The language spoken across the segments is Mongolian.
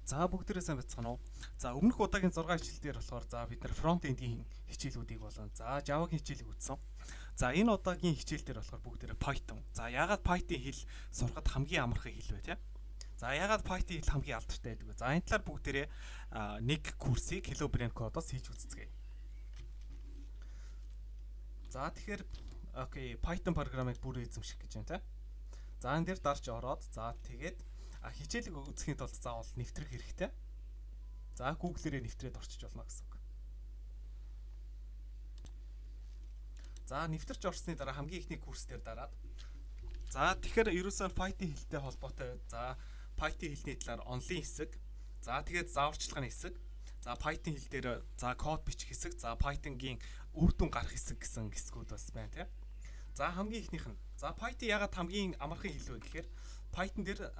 За бүгдээрээ сайн бацгаана уу. За өмнөх удаагийн 6 хичээл дээр болохоор бид нар фронт эндийн хичээлүүдийг болон Java-гийн хичээлийг үзсэн. За энэ удаагийн хичээл дээр болохоор бүгдээрээ Python. За яагаад Python хэл сурахад хамгийн амархан хэл вэ те? За яагаад Python хэл хамгийн алдартай байдаг вэ? За энэ талаар бүгдээрээ нэг курсыг Hello Brain Code-оос хийж үзцгээе. За тэгэхээр окей, Python програмыг бүр эзэмших гэж байна те. За энэ дээр дарж ороод тэгээд хичээлийг үзэхийн тулд заавал нэвтрэх хэрэгтэй. За Google-ээр нэвтрээд орчиж болно гэсэн үг. За нэвтэрч орсны дараа хамгийн ихний курс дээр дараад тэгэхээр ерөөсөө Python хэлтэй холбоотой Python хэлний талаар онлын хэсэг. За тэгээд зааварчилгааны хэсэг. За Python хэл дээр код бичих хэсэг. За Python-гийн үр дүн гарах хэсэг гэсэн хэсгүүд бас байна тийм. За хамгийн ихнийх нь. За Python ягаад хамгийн амархан хэл вэ гэхээр Python дээр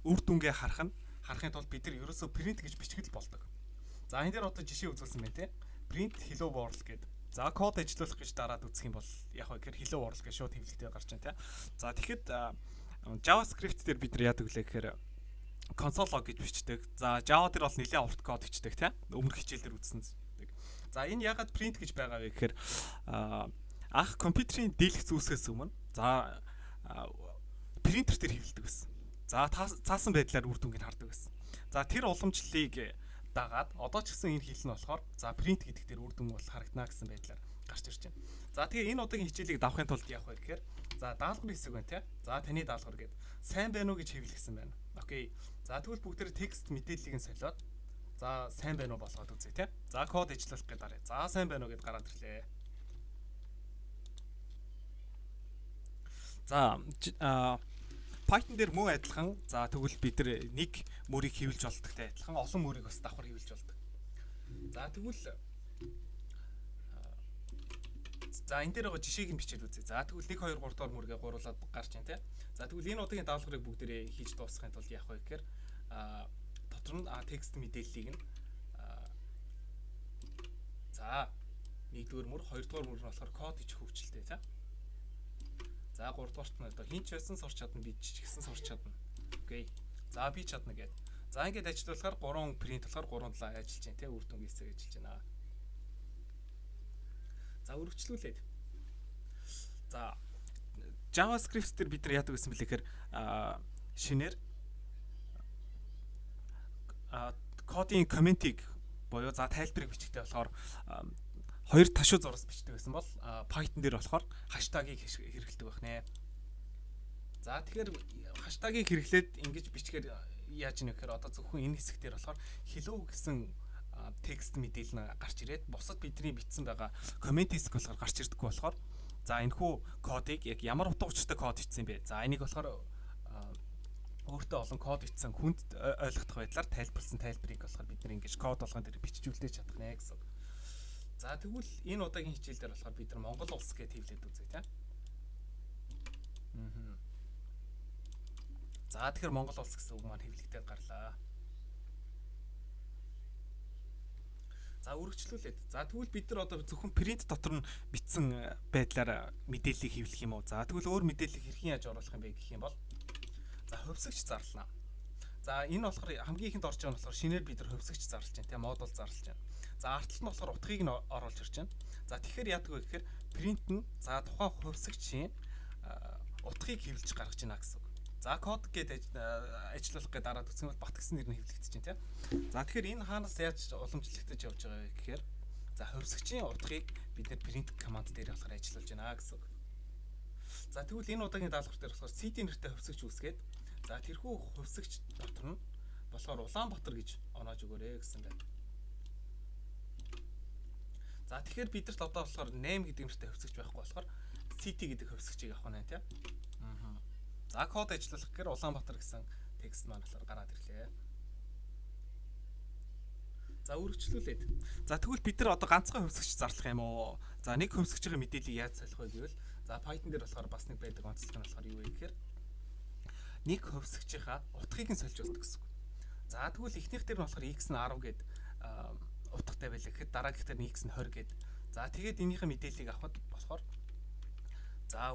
үр дүнгээ харахын тулд бид нар ерөөсөө print гэж бичгэл болдог. За энэ дээр одоо жишээ үзүүлсэн байна те. Print hello world гэдэг. За код ажиллуулах гэж дараад үзэх юм бол яг вэ гэхээр hello world гэж шууд хэвлэгтэй гарч байна те. За тэгэхэд JavaScript дээр бид нар яадаг вэ гэхээр console log гэж бичдэг. За Java дээр бол нэлээд урт код бичдэг те. Өмнөх хичээл дээр үзсэн. За энэ ягаад print гэж байгаа вэ гэхээр анх компьютерийн дийлэх зүйлсээс өмнө принтер дээр хэвлдэг байсан. За цаасан байдлаар үр дүнгийг хардаг байсан. За тэр уламжлалыг дагаад одоо ч гэсэн энэ хэл нь болохоор print гэдэг дээр үр дүн бол харагдана гэсэн байдлаар гарч ирж байна. За тэгээ энэ удаагийн хичээлийг давахын тулд яах вэ гэхээр даалгаврын хэсэг байна те. За таны даалгавар гээд сайн байна уу гэж хэвлэхсэн байна. Окей. За тэгвэл бүгдээр текст мэдээллийг нь солиод сайн байна уу болгоод үзье те. За код ажиллах гэж дараа. За сайн байна уу гэд гараад ирлээ. За Python дээр мөн адилхан. За тэгвэл бид нар нэг мөрийг хэвлэж болдогтой адилхан олон мөрийг бас давхар хэвлэж болдог. За тэгвэл энэ дээр байгаа жишээг нь бичээд үзье. За тэгвэл 1 2 3 дугаар мөргээ гуруулаад гарч ийн те. За тэгвэл энэ удаагийн даалгаврыг бүгдээрээ хийж дуусгахын тулд яах вэ гэхээр дотор нь текст мэдээллийг нь 1-р мөр 2-р мөр нь болохоор код бичих хөвчлөлтэй те. За 3-дугаарт нь одоо хин ч байсан сурч чадна, би ч гэсэн сурч чадна. Окей. За би чадна гэдэг. За ингээд ажиллуулахаар 3 print болохоор 3 талаа ажиллаж байна те, үр дүнгийн хэсэг ажиллаж байна. За өргөжлүүлээд. За JavaScript дээр бид нар яадаг гэсэн бэлэхээр шинээр кодын комментиг буюу тайлбарыг бичихтэй болохоор хоёр ташуу зураас бичдэг байсан бол Python дээр болохоор хаштагийг хэрэглэдэг байх нэ. За тэгэхээр хаштагийг хэрэглээд ингэж бичгээр яаж нэ гэхээр одоо зөвхөн энэ хэсэг дээр болохоор hello гэсэн текст мэдээлэл нь гарч ирээд бусад бидний бичсэн байгаа коммент хэсэг болохоор гарч ирдэггүй болохоор энэхүү кодыг яг ямар утга учиртай код бичсэн бэ? За энийг болохоор өөртөө олон код бичсэн хүнд ойлгох байдлаар тайлбарласан тайлбарыг болохоор бид нар ингэж код болгон дээр бичиж үлдээж чадах нэ гэсэн. За тэгвэл энэ удаагийн хичээл дээр болохоор бид нар Монгол улс гэж хэвлээд үзье тийм. За тэгэхээр Монгол улс гэсэн үг маань хэвлэгдээд гарлаа. За үргэлжлүүлээд. За тэгвэл бид нар одоо зөвхөн print дотор нь бичсэн байдлаар мэдээллийг хэвлэх юм уу? За тэгвэл өөр мэдээллийг хэрхэн яаж оруулах юм бэ гэх юм бол хувьсагч зарлана. За энэ болохоор хамгийн ихэнд орж байгаа нь болохоор шинээр бид нар хувьсагч зарлж байна тийм, модуль зарлж байна. За артталт нь болохоор утгыг нь оруулж ирж байна. За тэгэхээр яадаг вэ гэхээр print нь тухайн хувьсагчийн утгыг хэвлэж гаргаж байна гэсэн үг. За код гэдэг ажиллуулах гэдэг дараад үсгэн бол бат гэсэн нэр нь хэвлэгдэж байна тийм. За тэгэхээр энэ хаанаас яаж уламжлалтаж явж байгаа вэ гэхээр хувьсагчийн утгыг бид нэр print command дээр болохоор ажиллуулж байна гэсэн үг. За тэгвэл энэ удаагийн даалгавар дээр болохоор CD нэртэй хувьсагч үүсгээд тэрхүү хувьсагч дотор нь болохоор Улаанбаатар гэж оноож өгөөрэй гэсэн байна. За тэгэхээр бидэрт одоо болохоор name гэдэг нэртэй хувьсагч байхгүй болохоор city гэдэг хувьсагчийг авах нь тийм. За код ажиллуулах гэхээр Улаанбаатар гэсэн текст маань болохоор гараад ирлээ. За үргэлжлүүлээд. За тэгвэл бид нар одоо ганцхан хувьсагч зарлах юм уу? За нэг хувьсагчийн мэдээллийг яаж солих вэ гэвэл Python дээр болохоор бас нэг байдаг онцлог нь болохоор юу вэ гэхээр нэг хувьсагчийнхаа утгыг нь сольж болдог гэсэн үг. За тэгвэл эхнийх дээр нь болохоор x нь 10 гээд утгатай байлаа гэхэд дараагийнх дээр нь x нь 20 гээд. За тэгээд энийхээ мэдээллийг авахд болохоор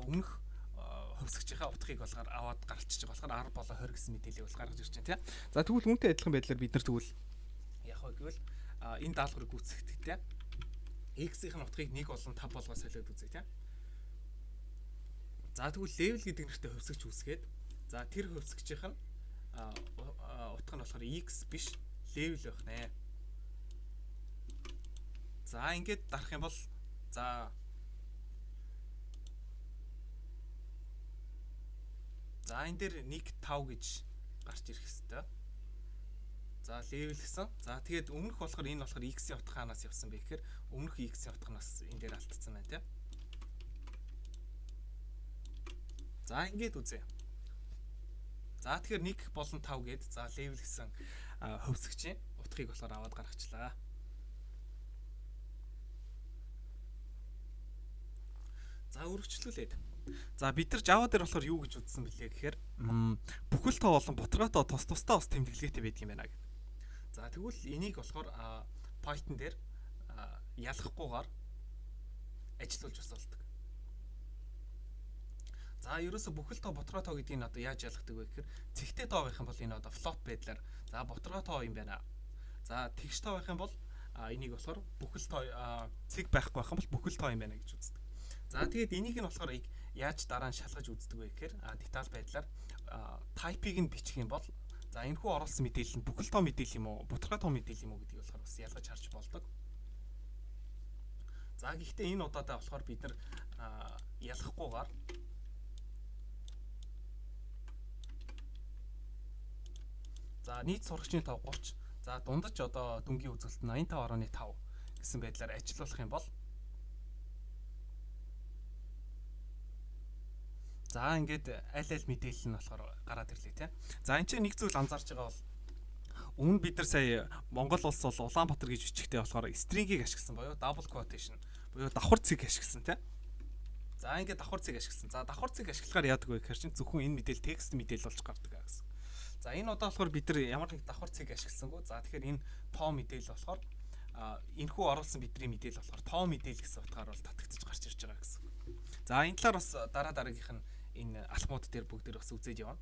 өмнөх хөвсгчийнхаа утгыг болохоор аваад гарчиж байгаа болохоор 10 болон 20 гэсэн мэдээллийг бол гаргаж ирж байна тийм. За тэгвэл үүнтэй адилхан байдлаар бид нар тэгвэл яг вэ гэвэл энэ даалгаврыг гүйцэтгэхдээ x-ийн утгыг 1 болон 5 болгоо солиод үзье тийм. За тэгвэл level гэдэг нэртэй хөвсгч үүсгээд за тэр хөвсгчийнх нь утга нь болохоор x биш level байх нэ. За ингээд дарах юм бол за энэ дээр 1.5 гэж гарч ирэх хэвээр. За level гэсэн. За тэгээд өмнөх болохоор энэ болохоор x-ийн утга хаанаас явсан бэ гэхээр өмнөх x-ийн утганаас энэ дээр алдсан байна тийм. За ингээд үзье. За тэгэхээр 1 болон 5 гээд за level гэсэн хөвсгчийн утгыг болохоор аваад гаргачлаа. За үргэлжлүүлээд. За бид нар Java дээр болохоор юу гэж үзсэн бэлээ гэхээр бүхэл тоо болон ботготоо тус тусдаа бас тэмдэглэгээтэй байдаг юм байна гэх. За тэгвэл энийг болохоор Python дээр ялахгүйгээр ажиллуулж бас болдог. За ерөөсө бүхэл тоо ботготоо гэдгийг нь одоо яаж ялгадаг вэ гэхээр цэгтэй тоо байх юм бол энэ одоо float байдлаар за ботготоо юм байна. За тэгш тоо байх юм бол энийг болохоор бүхэл тоо цэг байхгүй байх юм бол бүхэл тоо юм байна гэж үздэг. За тэгээд энийг нь болохоор яаж дараа нь шалгаж үздэг вэ гэхээр деталь байдлаар type-ийг нь бичих юм бол за энэ хүү оруулсан мэдээлэл нь бүхэл тоо мэдээлэл юм уу, ботгой тоо мэдээлэл юм уу гэдгийг болохоор бас ялгаж харж болдог. За гэхдээ энэ удаадаа болохоор бид нар ялахгүйгээр за нийт сурагчийн тоо 30. За дундаж одоо дүнгийн үзүүлэлт 85.5 гэсэн байдлаар ажиллуулах юм бол за ингээд аль мэдээлэл нь болохоор гараад ирлээ тийм. За энэ чинь нэг зүйл анзаарч байгаа бол өмнө бид нар сая Монгол улс бол Улаанбаатар гэж бичихтэй болохоор стрингийг ашигласан боёо double quotation буюу давхар цэг ашигласан тийм. За ингээд давхар цэг ашигласан. За давхар цэг ашиглахаар яадаг вэ гэхээр чинь зөвхөн энэ мэдээлэл текст мэдээлэл болж гардаг гэсэн. За энэ удаа болохоор бид нар ямар нэг давхар цэг ашигласангүй. За тэгэхээр энэ тоо мэдээлэл болохоор энэ хүү оруулсан бидний мэдээлэл болохоор тоо мэдээлэл гэсэн утгаар бол татагдчих гарч ирж байгаа гэсэн. За энэ талаар бас дараагийнх нь энэ алхмууд дээр бүгдээр бас үзээд явна.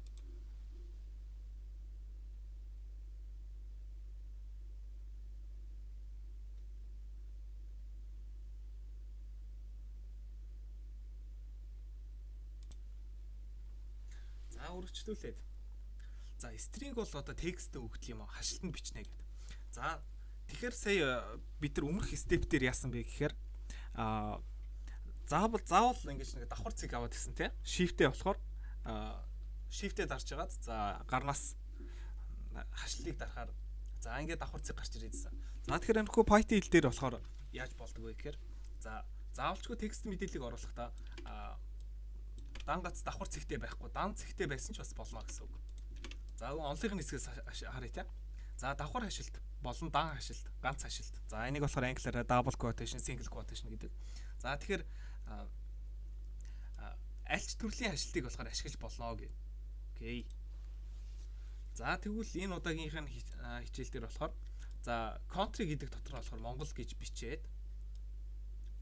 За үргэлжлүүлээд. За string бол одоо текст өгдөл юм аа хашилтанд бичнэ гэдэг. За тэгэхээр сая бид нар өмнөх step дээр яасан бэ гэхээр заавал ингэж нэг давхар цэг аваад гэсэн тийм. Shift-тэй болохоор shift-тэй дарж агаад за гарнаас хашлыг дарахаар за ингээд давхар цэг гарч ирээдсэн. За тэгэхээр энэ хүү Python хэл дээр болохоор яаж болдог вэ гэхээр за заавалчгүй текст мэдээллийг оруулахдаа дан гац давхар цэгтэй байхгүй дан цэгтэй байсан ч бас болно гэсэн үг. За онлынхын хэсгээс харъя тийм. За давхар хашилт болон дан хашилт, ганц хашилт. За энийг болохоор англиараа double quotation, single quotation гэдэг. За тэгэхээр альч төрлийн хашилтыг болохоор ашиглаж болно гэх. Окей. За тэгвэл энэ удаагийнх нь хичээл дээр болохоор за country гэдэг дотор болохоор Монгол гэж бичээд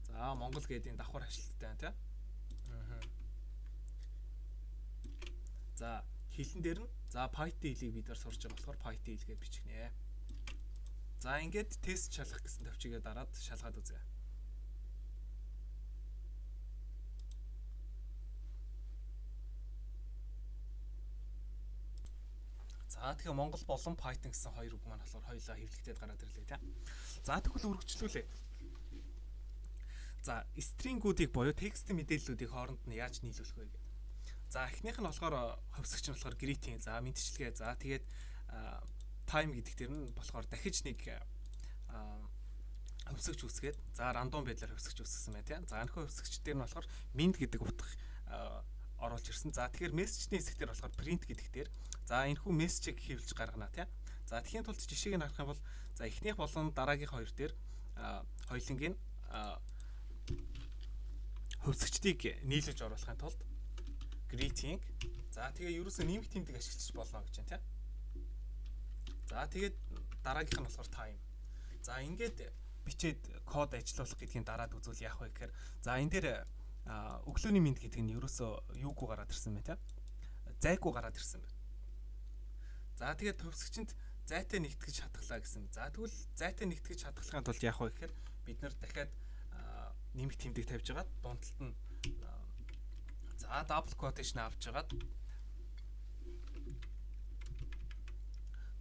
за Монгол гэдэг энэ давхар хашилттай байна тийм. За хэлэн дээр нь за Python хэлийг бид нар сурч байгаа болохоор Python хэл гэж бичих нэ. За ингээд тест шалгах гэсэн төвчгээ дараад шалгаад үзье. За тэгэхээр Монгол болон Python гэсэн хоёр үг маань болохоор хоёулаа хэвлэгдээд гараад ирлээ тийм. За тэгвэл үргэлжлүүлээ. За string-үүдийг буюу текстийн мэдээллүүдийг хооронд нь яаж нийлүүлэх вэ гэдэг. За эхнийх нь болохоор хөвсгч нь болохоор greeting. За мэдчилгээ. За тэгээд time гэдэг дээр нь болохоор дахиж нэг хөвсгч үсгээд за рандом байдлаар хөвсгч үсгэсэн байна тийм. За энэхүү хөвсгч дээр нь болохоор mint гэдэг утга оруулж ирсэн. За тэгэхээр мессежний хэсэг дээр болохоор print гэдэг дээр за энэхүү мессежийг хэвлэж гаргана тийм. За тэхийн тулд жишээг нь харах юм бол за эхнийх болон дараагийн хоёр дээр хоёулангийн хөвсгчдийг нийлүүлж оруулахын тулд greeting. За тэгээ ерөөсөө нэмэх тэмдэг ашиглаж болно гэж байна тийм. За тэгээд дараагийнх нь болохоор time. За ингээд бичээд код ажиллуулах гэдгийг дараад үзвэл яах вэ гэхээр за энэ дээр өглөөний мэд гэдэг нь ерөөсөө юугүй гараад ирсэн бэ те? Зайгүй гараад ирсэн бэ. За тэгээд төвсгчэнд зайтай нэгтгэж хатглаа гэсэн. За тэгвэл зайтай нэгтгэж хатглахын тулд яах вэ гэхээр бид нэр дахиад нэмэх тэмдэг тавьж агаад дундталд нь за double quotation авч агаад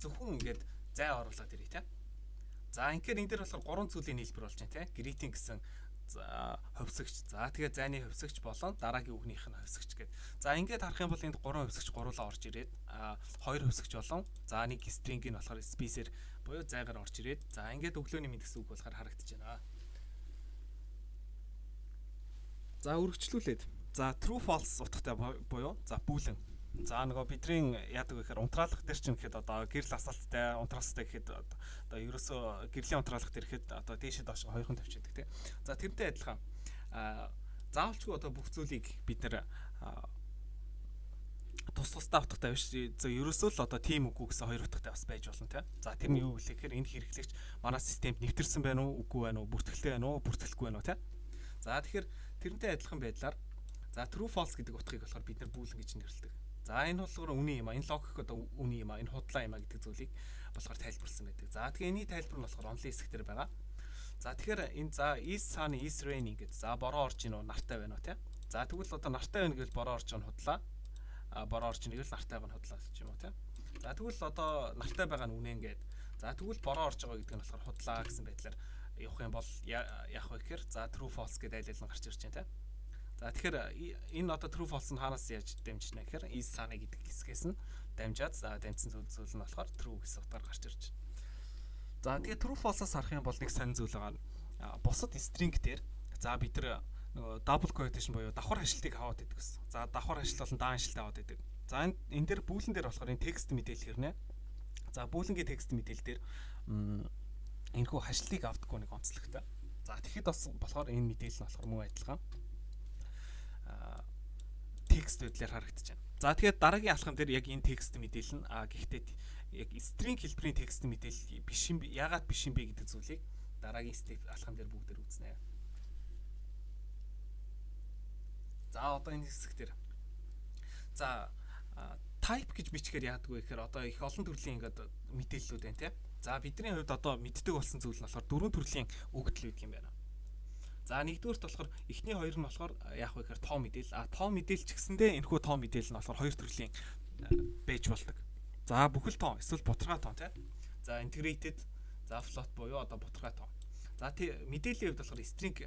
зөвхөн ингээд зай оруулаад ирээ те. За инхээр энэ дээр болохоор гурван зүйлийн нийлбэр болж байна те. Greeting гэсэн хөвсөгч. За тэгээд зайны хөвсөгч болон дараагийн үгнийх нь хөвсөгч гэдэг. За ингээд харах юм бол энд гурван хөвсөгч гуруулаа орж ирээд хоёр хөвсөгч болон за нэг string нь болохоор space-ээр буюу зайгаар орж ирээд за ингээд өглөөний мэд гэсэн үг болохоор харагдаж байна. За үргэлжлүүлээд. За true false утгатай буюу за бүүлэн. За нөгөө бидний яадаг вэ гэхээр унтраалах дээр чинь гэхэд одоо гэрэл асаалттай унтраастай гэхэд одоо ерөөсөө гэрлийн унтраалах дээр гэхэд одоо дээшээ доош хоёрхан тавьчихдаг тийм. За тэрнтэй адилхан заавалчгүй одоо бүх зүйлийг бид нэр тусдаа утгатай биш. За ерөөсөө л одоо team үгүй гэсэн хоёр утгатай бас байж болно тийм. За тэр нь юу вэ гэхээр энэ хэрэглэгч манай системд нэвтэрсэн байна уу, үгүй байна уу, бүртгэлтэй байна уу, бүртгэлгүй байна уу тийм. За тэгэхээр тэрнтэй адилхан байдлаар за true false гэдэг утгыг болохоор бид нар бүүлэн гэж нэрлэдэг. За энэ болохоор үний юм а, энэ логик одоо үний юм а, энэ худлаа юм а гэдэг зүйлийг болохоор тайлбарлсан байдаг. За тэгээ энэний тайлбар нь болохоор онлын хэсэг дээр байгаа. За тэгэхээр энэ за is sunny is raining гэдэг. За бороо орж ийн үү, нартай байна уу те. За тэгвэл одоо нартай байна гэвэл бороо орж байгаа нь худлаа. Бороо орж ийн гэвэл нартайг нь худлаа гэж юм уу те. За тэгвэл одоо нартай байгаа нь үнэн гээд. За тэгвэл бороо орж байгаа гэдэг нь болохоор худлаа гэсэн байдлаар явах юм бол яах вэ гэхээр за true false гэдэг айл аль нь гарч ирж байна те. За тэгэхээр энэ одоо true false нь хаанаас яаж дамжиж байна гэхээр is sunny гэдэг хэсгээс нь дамжаад за дамжсан зүйл нь болохоор true гэсэн утгаар гарч ирж байна. За тэгээд true false-аас харах юм бол нэг сонир зүйл байгаа. Бусад string дээр за бид нар нөгөө double quotation буюу давхар хашлтыг аваад байдаг гэсэн. За давхар хашлт болон даан хашлтыг аваад байдаг. За энэ дээр бүүлэн дээр болохоор энэ текст мэдээлэл хэрнэ. За бүүлэнгийн текст мэдээлэл дээр энэхүү хашлтыг авдаггүй нэг онцлогтой. За тэгэхэд бас болохоор энэ мэдээлэл нь болохоор муу адилхан текст байдлаар харагдаж байна. За тэгээд дараагийн алхам дээр яг энэ текст мэдээлэл нь гэхдээ яг string хэлбэрийн текст мэдээлэл биш юм яагаад биш юм бэ гэдэг зүйлийг дараагийн step алхам дээр бүгдээр үзнэ. За одоо энэ хэсэг дээр за type гэж бичгээр яадаг вэ гэхээр одоо их олон төрлийн ингээд мэдээллүүд байна тийм. За бидний хувьд одоо мэддэг болсон зүйл нь болохоор дөрвөн төрлийн өгөгдөл байдаг юм байна. За нэгдүгээрт болохоор эхний хоёр нь болохоор яах вэ гэхээр тоо мэдээлэл. Тоо мэдээлэл ч гэсэндээ энэхүү тоо мэдээлэл нь болохоор хоёр төрлийн байж болдог. За бүхэл тоо эсвэл бутаргай тоо тийм. За integrated, за float буюу одоо бутаргай тоо. За мэдээллийн хувьд болохоор string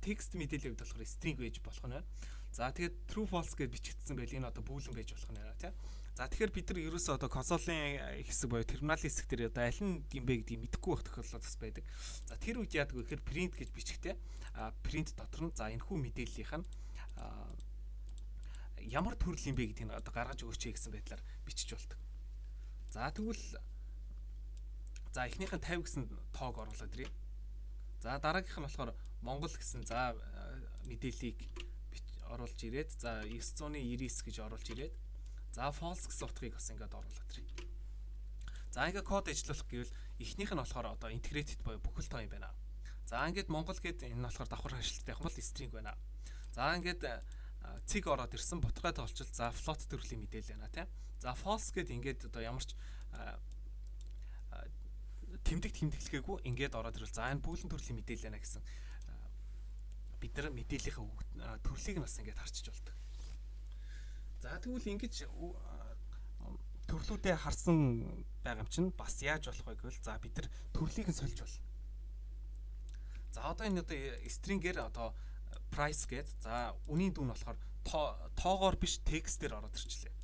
text мэдээллийн хувьд болохоор string байж болох нь байна. За тэгээд true false гэж бичигдсэн байл энэ одоо бүүлэн байж болох нь байна тийм. За тэгэхээр бид нар ерөөсөө одоо консолийн хэсэг буюу терминалийн хэсэг дээр одоо аль нь юм бэ гэдгийг мэдэхгүй байх тохиолдол бас байдаг. За тэр үед яадаг вэ гэхээр print гэж бичгтээ print дотор нь за энэхүү мэдээллийнх нь ямар төрөл юм бэ гэдгийг одоо гаргаж өгөөч гэсэн байдлаар бичиж болдог. За тэгвэл за эхнийх нь 50 гэсэн тоог оруулаад ирье. За дараагийнх нь болохоор Монгол гэсэн за мэдээллийг оруулж ирээд за 999 гэж оруулж ирээд за false гэсэн утгыг бас ингээд оруулаад ирье. За ингээд код ажиллуулах гэвэл эхнийх нь болохоор одоо integrated буюу бүхэл тоо юм байна. За ингээд Монгол гэдэг энэ болохоор давхар хашлттай юм бол string байна. За ингээд цэг ороод ирсэн бутгай тоолчл за float төрлийн мэдээлэл байна тийм. За false гэдэг ингээд одоо ямар ч тэмдэглэгээгүй ингээд ороод ирвэл за энэ бүүлэн төрлийн мэдээлэл байна гэсэн бид нар мэдээллийнхээ төрлийг нь бас ингээд харчиж болдог. За тэгвэл ингэж төрлүүдээ харсан байгаа юм чинь бас яаж болох вэ гэвэл за бид нар төрлийг нь сольж болно. За одоо энэ одоо string-ээр одоо price гээд за үнийн дүн болохоор тоогоор биш текстээр ороод ирчлээ.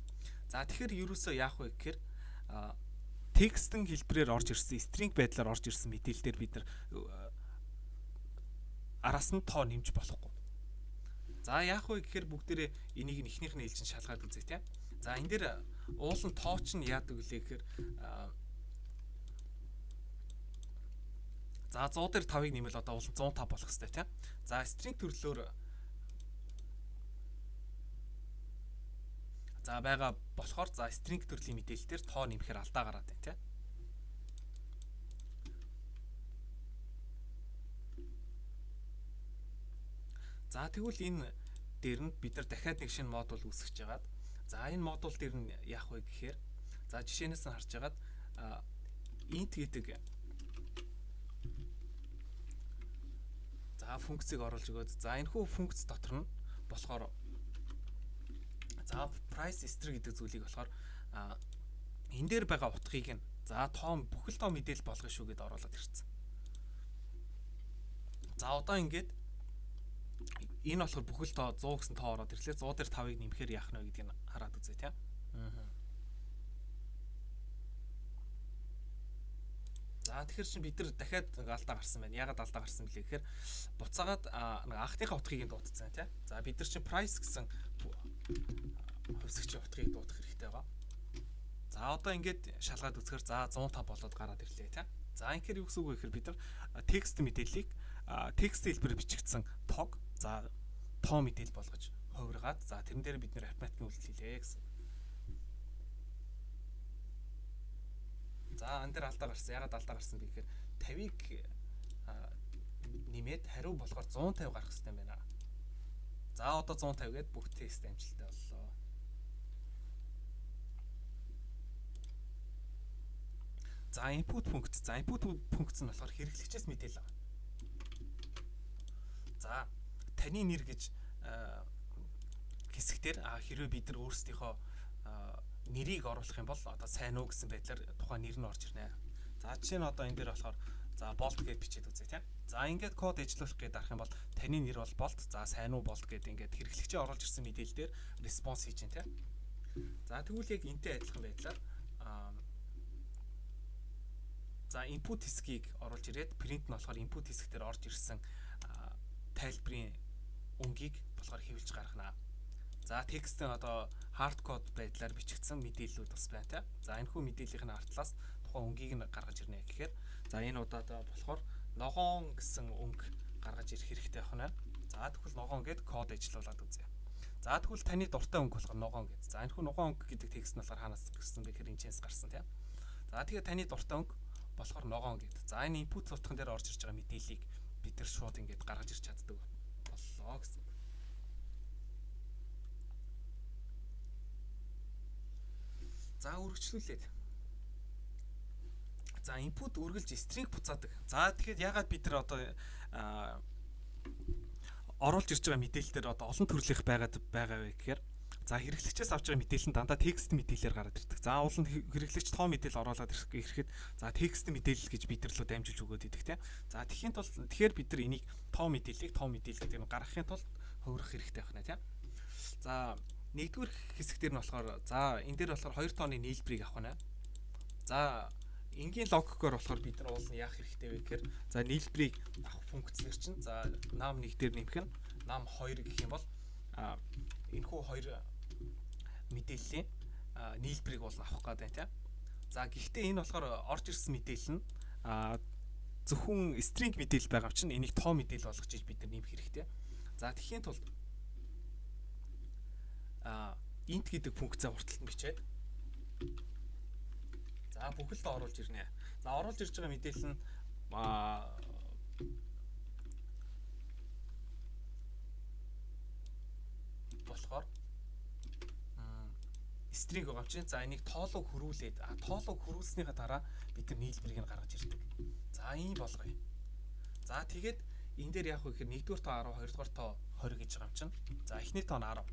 За тэгэхээр ерөөсөө яах вэ гэхээр текстэн хэлбэрээр орж ирсэн string байдлаар орж ирсэн мэдээлэлээр бид нар араас нь тоо нэмж болохгүй. За яах вэ гэхээр бүгдээрээ энийг эхнийх нь хэлж шалгаад үзье тийм. За энэ дээр уулын тоо ч нь яадаг вэ гэхээр за 100 дээр 5-ыг нэмэл одоо уулын 105 болох хэрэгтэй тийм. За string төрлөөр за байгаа болохоор за string төрлийн мэдээлэл дээр тоо нэмэхээр алдаа гараад байна тийм. За тэгвэл энэ дээр нь бид нар дахиад нэг шинэ модуль үүсгэж байгаад за энэ модуль дээр нь яах вэ гэхээр за жишээнээс нь харж байгаад int гэдэг за функцийг оруулж өгөөд за энэ хүү функц дотор нь болохоор за price history гэдэг зүйлийг болохоор энэ дээр байгаа утгыг нь за бүхэл тоо мэдээлэл болгоно шүү гэдээ оруулаад ирсэн. За одоо ингээд энэ болохоор бүхэл тоо 100 гэсэн тоо ороод ирлээ. 100 дээр 5-ыг нэмэхээр яах нь вэ гэдгийг хараад үзье тийм. За тэгэхээр чинь бид нар дахиад алдаа гарсан байна. Ягаад алдаа гарсан бэлээ гэхээр буцаагаад анхныхаа утгыг нь дуудсан тийм. За бид нар чинь price гэсэн хувьсгчийн утгыг дуудах хэрэгтэй байгаа. За одоо ингээд шалгаад үзэхээр за 105 болоод гараад ирлээ тийм. За инхээр юу гэсэн үг вэ гэхээр бид нар текст мэдээллийг текст хэлбэрээр бичигдсэн тог за тоо мэдээлэл болгож хувиргаад за тэрэн дээр бид нэр арифметикийн үйлдэл хийлээ гэсэн. За энэ дээр алдаа гарсан. Ягаад алдаа гарсан бэ гэхээр 50-ыг нэмээд хариу болохоор 150 гарах хэрэгтэй байна. За одоо 150 гээд бүх текст амжилттай боллоо. За input функц. За input функц нь болохоор хэрэглэгчээс мэдээлэл авна. За таны нэр гэж хэсэгтэр хэрвээ бид нар өөрсдийнхөө нэрийг оруулах юм бол одоо сайн уу гэсэн байдлаар тухайн нэр нь орж ирнэ. За жишээ нь одоо энэ дээр болохоор за bolt гэж бичээд үзье тийм. За ингээд код ажиллуулах гээд арах юм бол таны нэр бол bolt. За сайн уу bolt гэдэг ингээд хэрэглэгчээ оруулж ирсэн мэдээлэл дээр response хийж чинь тийм. За тэгвэл яг энтэй адилхан байдлаар за input хэсгийг оруулж ирээд print нь болохоор input хэсэг дээр орж ирсэн тайлбарын өнгийг болохоор хэвлж гаргана. За текстэн одоо hard code байдлаар бичигдсэн мэдээллүүд бас байна тийм. За энэ хүү мэдээллийн артлаас тухайн өнгийг нь гаргаж ирнэ гэхээр за энэ удаад болохоор ногоон гэсэн өнг гаргаж ирэх хэрэгтэй байна. За тэгвэл ногоон гэд код ажиллуулад үзье. За тэгвэл таны дуртай өнг болохоор ногоон гэд. За энэ хүү ногоон өнг гэдэг текст нь болохоор хаанаас гэрсэн бэ гэхээр энэчээс гарсан тийм. За тэгээд таны дуртай өнг болохоор ногоон гэд. За энэ input сутган дээр орж ирж байгаа мэдээллийг бид нар шууд ингээд гаргаж ирч чаддаг боллоо гэсэн. За үргэлжлүүлээд. За input үргэлж string буцаадаг. За тэгэхээр ягаад бид нар одоо оруулж ирж байгаа мэдээлэл дээр одоо олон төрлийнх байгаа вэ гэхээр за хэрэглэгчээс авч байгаа мэдээлэл нь дандаа текст мэдээлэлээр гараад ирдэг. За уулын хэрэглэгч тоо мэдээлэл оруулаад ирэхэд за текст мэдээлэл гэж бид нар лөө дамжуулж өгөөд идэг тийм. За тэгэхээр бид нар энийг тоо мэдээлэл гэдэг нь гаргахын тулд хувирах хэрэгтэй байна тийм. За нэгдүгээр хэсэг дээр нь болохоор за энэ дээр болохоор 2 тооны нийлбэрийг авах байна. За энгийн логикоор болохоор бид нар уул нь яах хэрэгтэй вэ гэхээр за нийлбэрийг авах функцээр чинь за нам 1 дээр нэмэх нь нам 2 гэх юм бол энэхүү 2 мэдээллийн нийлбэрийг бол авах гэдэг тийм. За гэхдээ энэ болохоор орж ирсэн мэдээлэл нь зөвхөн string мэдээлэл байгаа чинь энийг тоо мэдээлэл болгож иж бид нар нэмэх хэрэгтэй. За тэгхийн тулд int гэдэг функцээ урталт нь бичээд за бүхэлдээ оруулж ирнэ. За оруулж ирж байгаа мэдээлэл нь болохоор string байгаа чинь за энийг тоолог хөрвүүлээд тоолог хөрвүүлснийхаа дараа бид нар нийлбэрийг нь гаргаж ирдэг. За ийм болгоё. За тэгээд энэ дээр яах вэ гэхээр 1-р тоо 10, 2-р тоо 20 гэж байгаа юм чинь. За эхний тоо нь 10.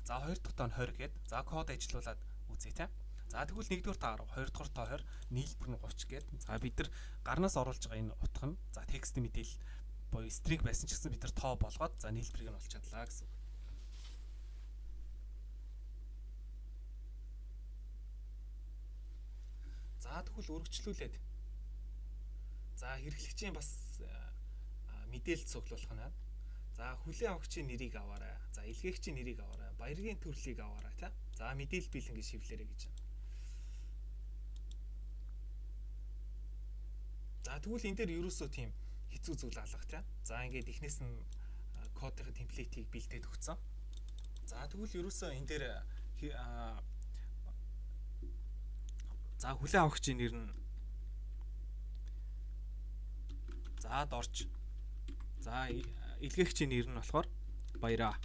За 2 дахь тоо нь 20 гээд за код ажиллуулад үзье тийм. За тэгвэл 1-р тоо 10, 2 дахь тоо 20, нийлбэр нь 30 гээд за бид нар гарнаас оруулж байгаа энэ утга нь за текст мэдээлэл боёо string байсан ч гэсэн бид нар тоо болгоод за нийлбэрийг нь олж чадлаа гэсэн. За тэгвэл үргэлжлүүлээд. За хэрэглэгчийн бас мэдээлэл цуглуулах нь. За хүлээн авагчийн нэрийг аваарай. За илгээгчийн нэрийг аваарай. Баяргийн төрлийг аваарай та. За мэдээлэл бэлэн гэж шивлээрэй гэж. За тэгвэл энэ дээр ерөөсөө тийм хэцүү зүйл алгах тийм. За ингээд эхнээс нь кодын темплейтийг бэлдээд өгсөн. За тэгвэл ерөөсөө энэ дээр за хүлээн авагчийн нэр нь за дорж. За илгээгчийн нэр нь болохоор баяраа.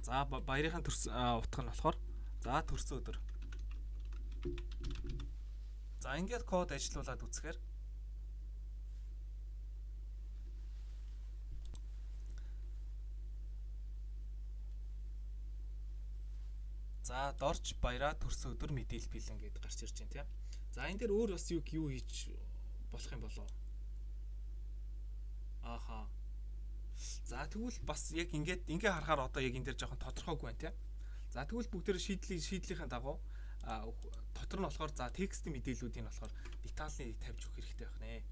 За баярын утга нь болохоор за төрсөн өдөр. За ингээд код ажилуулад үзэхээр за дорж баяраа төрсөн өдөр мэдээлэл бэлэн гэдээ гарч ирж байна тийм. За энэ дээр өөр бас юу хийж болох юм болов? Ааха. За тэгвэл бас яг ингээд харахаар одоо яг энэ дээр жоохон тодорхойгүй байна тийм. За тэгвэл бүгдээр шийдлийнхэн дагуу дотор нь болохоор за текстийн мэдээллүүдийг болохоор детальны тавьж өгөх хэрэгтэй байх нэ.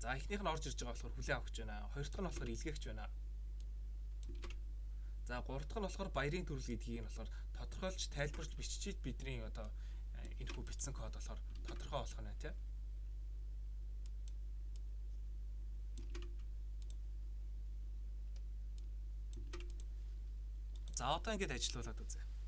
За эхнийх нь орж ирж байгаа болохоор хүлээн авах гэж байна. Хоёр дахь нь болохоор илгээгч байна. За гурав дахь нь болохоор баярын төрөл гэдгийг нь болохоор тодорхойлж тайлбарч биччихэд бидний одоо энэ хүү бичсэн код болохоор тодорхой болох нь тийм. За одоо ингэж ажиллуулад үзье.